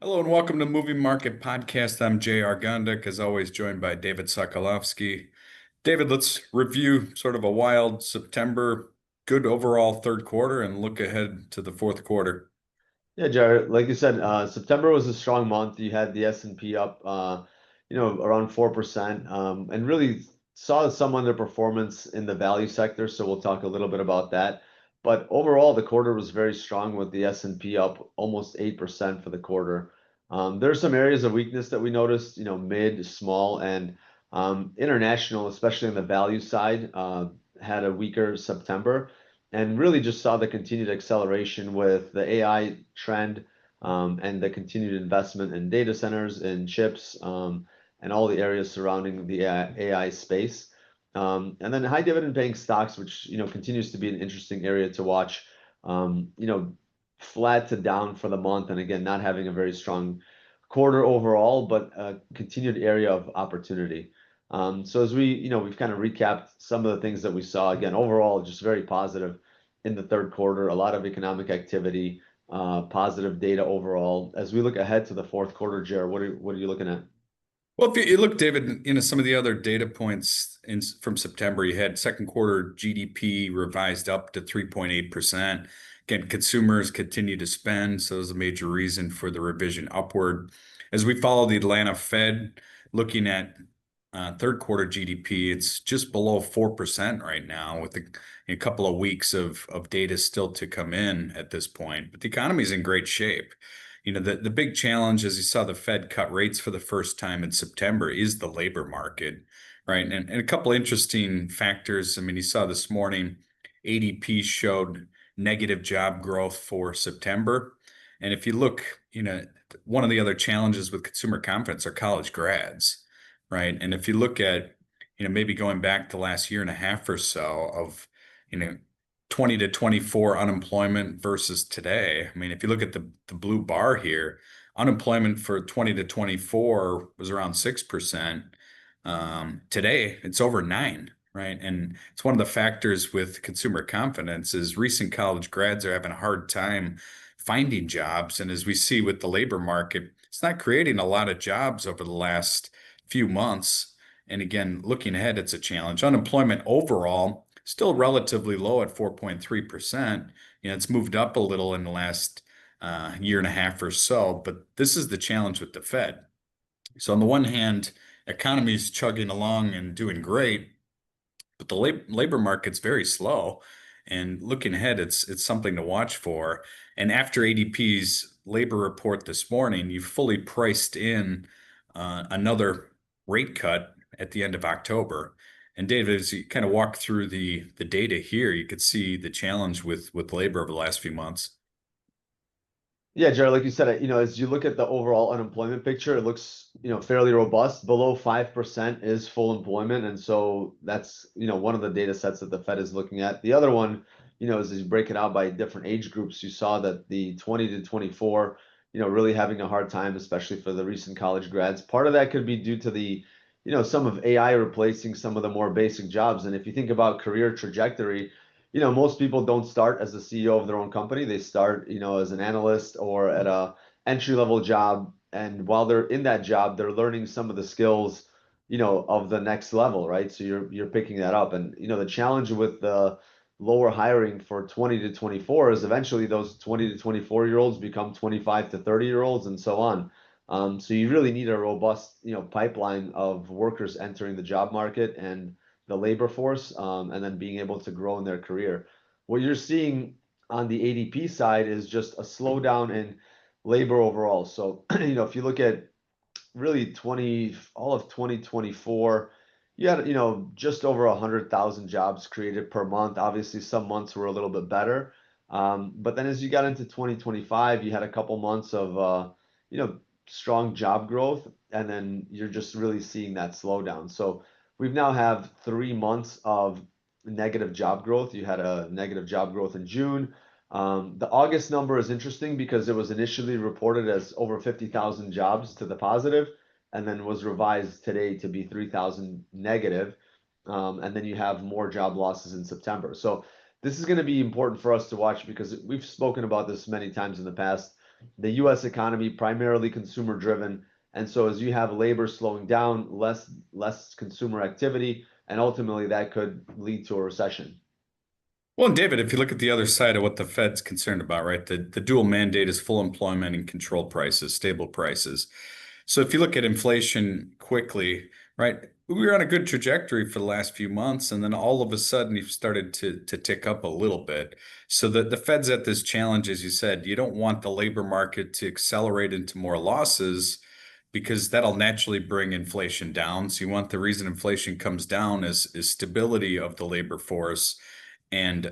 Hello and welcome to Movie Market Podcast. I'm J.R. Gondeck, as always, joined by David Sokolovsky. David, let's review sort of a wild September, good overall third quarter, and look ahead to the fourth quarter. Yeah, Jared, like you said, September was a strong month. You had the S&P up, around 4%, and really saw some underperformance in the value sector. So we'll talk a little bit about that. But overall, the quarter was very strong with the S&P up almost 8% for the quarter. There are some areas of weakness that we noticed, mid, small, and international, especially on the value side, had a weaker September and really just saw the continued acceleration with the AI trend and the continued investment in data centers and chips and all the areas surrounding the AI space. And then high dividend paying stocks, which continues to be an interesting area to watch. Flat to down for the month, and again, not having a very strong quarter overall, but a continued area of opportunity. So as we've kind of recapped some of the things that we saw. Again, overall, just very positive in the third quarter. A lot of economic activity, positive data overall. As we look ahead to the fourth quarter, Jared, what are you looking at? Well, if you look, David, some of the other data points from September, you had second quarter GDP revised up to 3.8%. Again, consumers continue to spend, so there's a major reason for the revision upward. As we follow the Atlanta Fed, looking at third quarter GDP, it's just below 4% right now, with a couple of weeks of data still to come in at this point. But the economy is in great shape. The big challenge, as you saw the Fed cut rates for the first time in September, is the labor market, right? And a couple of interesting factors. I mean, you saw this morning, ADP showed negative job growth for September. And if you look, one of the other challenges with consumer confidence are college grads, right? And if you look at, maybe going back the last year and a half or so of, 20 to 24 unemployment versus today. I mean, if you look at the blue bar here, unemployment for 20 to 24 was around 6%. Today, it's over 9, right? And it's one of the factors with consumer confidence is recent college grads are having a hard time finding jobs. And as we see with the labor market, it's not creating a lot of jobs over the last few months. And again, looking ahead, it's a challenge. Unemployment overall still relatively low at 4.3%. It's moved up a little in the last year and a half or so, but this is the challenge with the Fed. So on the one hand, economy is chugging along and doing great, but the labor market's very slow. And looking ahead, it's something to watch for. And after ADP's labor report this morning, you fully priced in another rate cut at the end of October. And David, as you kind of walk through the data here, you could see the challenge with labor over the last few months. Yeah, Jared, like you said, as you look at the overall unemployment picture, it looks, fairly robust. Below 5% is full employment. And so that's, one of the data sets that the Fed is looking at. The other one, is as you break it out by different age groups, you saw that the 20 to 24, really having a hard time, especially for the recent college grads. Part of that could be due to the, some of AI replacing some of the more basic jobs. And if you think about career trajectory, most people don't start as the CEO of their own company. They start, as an analyst or at a entry level job. And while they're in that job, they're learning some of the skills, of the next level, right? So you're picking that up. And the challenge with the lower hiring for 20 to 24 is eventually those 20 to 24-year-olds become 25 to 30-year-olds and so on. So you really need a robust, pipeline of workers entering the job market and the labor force, and then being able to grow in their career. What you're seeing on the ADP side is just a slowdown in labor overall. So, if you look at really all of 2024, you had, just over 100,000 jobs created per month. Obviously, some months were a little bit better. But then as you got into 2025, you had a couple months of, strong job growth, and then you're just really seeing that slowdown. So we've now have 3 months of negative job growth. You had a negative job growth in June. The August number is interesting because it was initially reported as over 50,000 jobs to the positive, and then was revised today to be 3,000 negative. And then you have more job losses in September. So this is going to be important for us to watch because we've spoken about this many times in the past. the US economy primarily consumer driven. And so as you have labor slowing down, less consumer activity, and ultimately that could lead to a recession. Well, and David, if you look at the other side of what the Fed's concerned about, right? The dual mandate is full employment and controlled prices, stable prices. So if you look at inflation quickly, right, we were on a good trajectory for the last few months, and then all of a sudden you've started to tick up a little bit. So the Fed's at this challenge, as you said, you don't want the labor market to accelerate into more losses because that'll naturally bring inflation down. So you want the reason inflation comes down is stability of the labor force and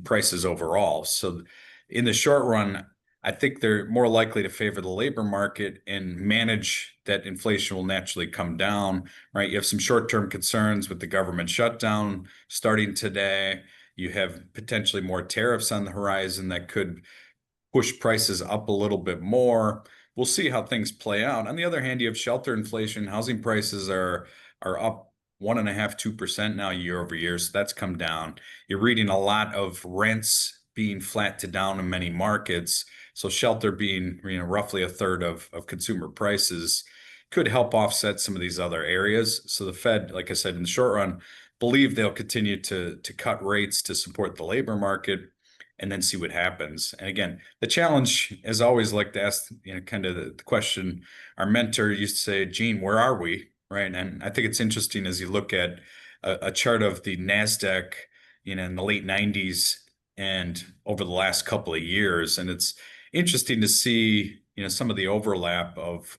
prices overall. So in the short run, I think they're more likely to favor the labor market and manage that inflation will naturally come down, right? You have some short-term concerns with the government shutdown starting today. You have potentially more tariffs on the horizon that could push prices up a little bit more. We'll see how things play out. On the other hand, you have shelter inflation. Housing prices are up 1.5%, 2% now year over year. So that's come down. You're reading a lot of rents being flat to down in many markets. So shelter being, roughly a third of consumer prices could help offset some of these other areas. So the Fed, like I said, in the short run, believe they'll continue to cut rates to support the labor market and then see what happens. And again, the challenge, as always, like to ask, kind of the question our mentor used to say, Gene, where are we? Right. And I think it's interesting as you look at a chart of the NASDAQ, in the late 90s and over the last couple of years. And it's interesting to see, some of the overlap of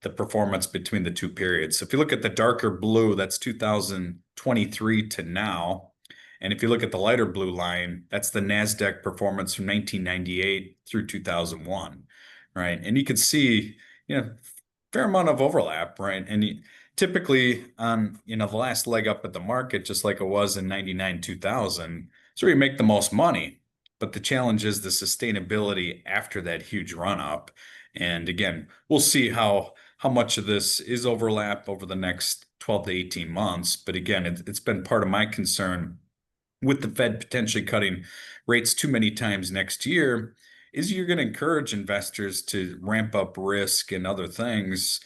the performance between the two periods. So if you look at the darker blue, that's 2023 to now. And if you look at the lighter blue line, that's the NASDAQ performance from 1998 through 2001, right? And you can see, fair amount of overlap, right? And typically on, the last leg up at the market, just like it was in 99, 2000, it's where you make the most money. But the challenge is the sustainability after that huge run up. And again, we'll see how much of this is overlap over the next 12 to 18 months. But again, it's been part of my concern with the Fed potentially cutting rates too many times next year, is you're going to encourage investors to ramp up risk and other things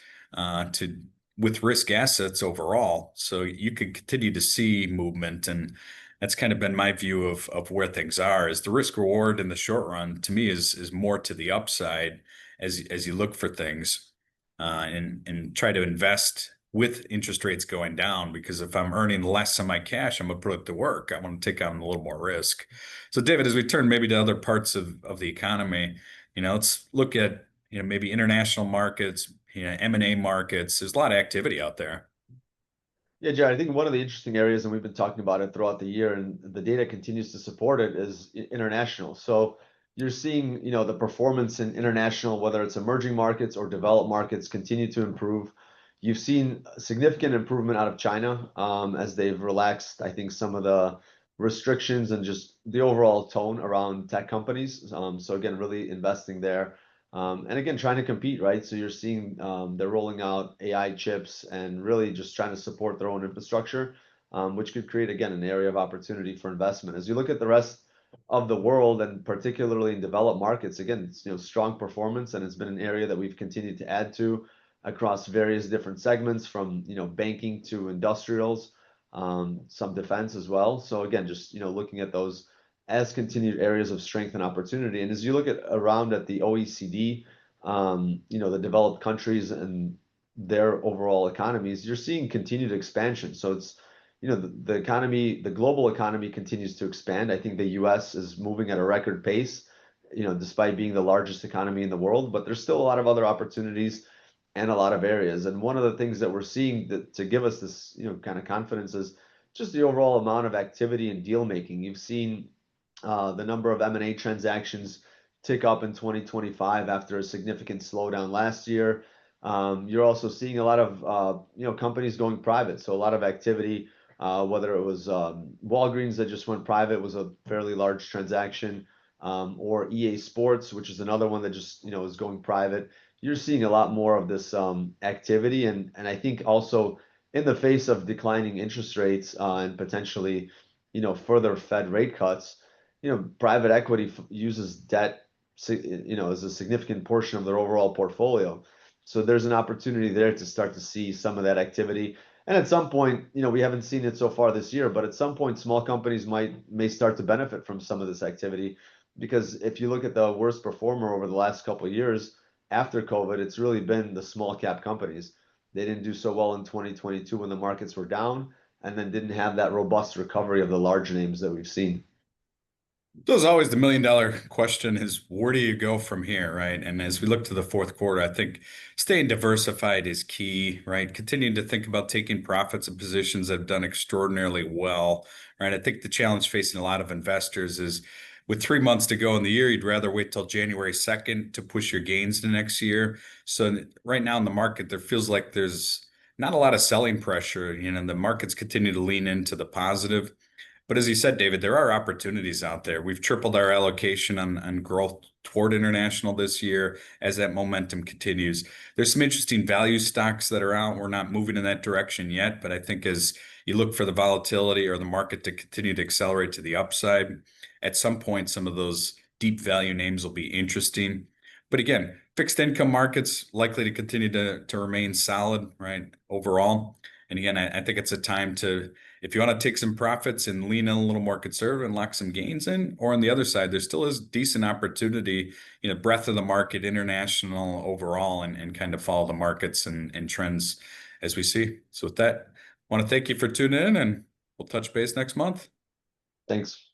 with risk assets overall. So you could continue to see movement, and that's kind of been my view of where things are. Is the risk reward in the short run to me is more to the upside as you look for things and try to invest with interest rates going down, because if I'm earning less on my cash, I'm gonna put it to work. I want to take on a little more risk. So David, as we turn maybe to other parts of the economy, let's look at, maybe international markets, M&A markets. There's a lot of activity out there. Yeah, Jared, I think one of the interesting areas, and we've been talking about it throughout the year, and the data continues to support it, is international. So you're seeing, the performance in international, whether it's emerging markets or developed markets, continue to improve. You've seen significant improvement out of China as they've relaxed, I think, some of the restrictions and just the overall tone around tech companies. So again, really investing there. And again, trying to compete, right? So you're seeing they're rolling out AI chips and really just trying to support their own infrastructure, which could create, again, an area of opportunity for investment. As you look at the rest of the world, and particularly in developed markets, again, it's, strong performance, and it's been an area that we've continued to add to across various different segments, from, banking to industrials, some defense as well. So again, just, looking at those as continued areas of strength and opportunity. And as you look at around at the OECD, the developed countries and their overall economies, you're seeing continued expansion. So it's, the economy, the global economy continues to expand. I think the US is moving at a record pace, despite being the largest economy in the world, but there's still a lot of other opportunities and a lot of areas. And one of the things that we're seeing to give us this, kind of confidence is just the overall amount of activity and deal making. You've seen the number of M&A transactions tick up in 2025 after a significant slowdown last year. You're also seeing a lot of companies going private, so a lot of activity. Whether it was Walgreens that just went private, was a fairly large transaction, or EA Sports, which is another one that just is going private. You're seeing a lot more of this activity, and I think also in the face of declining interest rates and potentially further Fed rate cuts, private equity uses debt is a significant portion of their overall portfolio. So there's an opportunity there to start to see some of that activity. And at some point, we haven't seen it so far this year, but at some point, small companies may start to benefit from some of this activity. Because if you look at the worst performer over the last couple of years after COVID, it's really been the small cap companies. They didn't do so well in 2022 when the markets were down, and then didn't have that robust recovery of the large names that we've seen. So as always, the $1 million question is where do you go from here, right? And as we look to the fourth quarter, I think staying diversified is key, right? Continuing to think about taking profits and positions that have done extraordinarily well, right? I think the challenge facing a lot of investors is with 3 months to go in the year, you'd rather wait till January 2nd to push your gains the next year. So right now in the market, there feels like there's not a lot of selling pressure. The markets continue to lean into the positive. But as you said, David, there are opportunities out there. We've tripled our allocation on growth toward international this year as that momentum continues. There's some interesting value stocks that are out. We're not moving in that direction yet, but I think as you look for the volatility or the market to continue to accelerate to the upside, at some point, some of those deep value names will be interesting. But again, fixed income markets likely to continue to remain solid, right, overall. And again, I think it's a time to, if you want to take some profits and lean in a little more conservative and lock some gains in, or on the other side, there still is decent opportunity, breadth of the market, international overall, and kind of follow the markets and trends as we see. So with that, I want to thank you for tuning in, and we'll touch base next month. Thanks.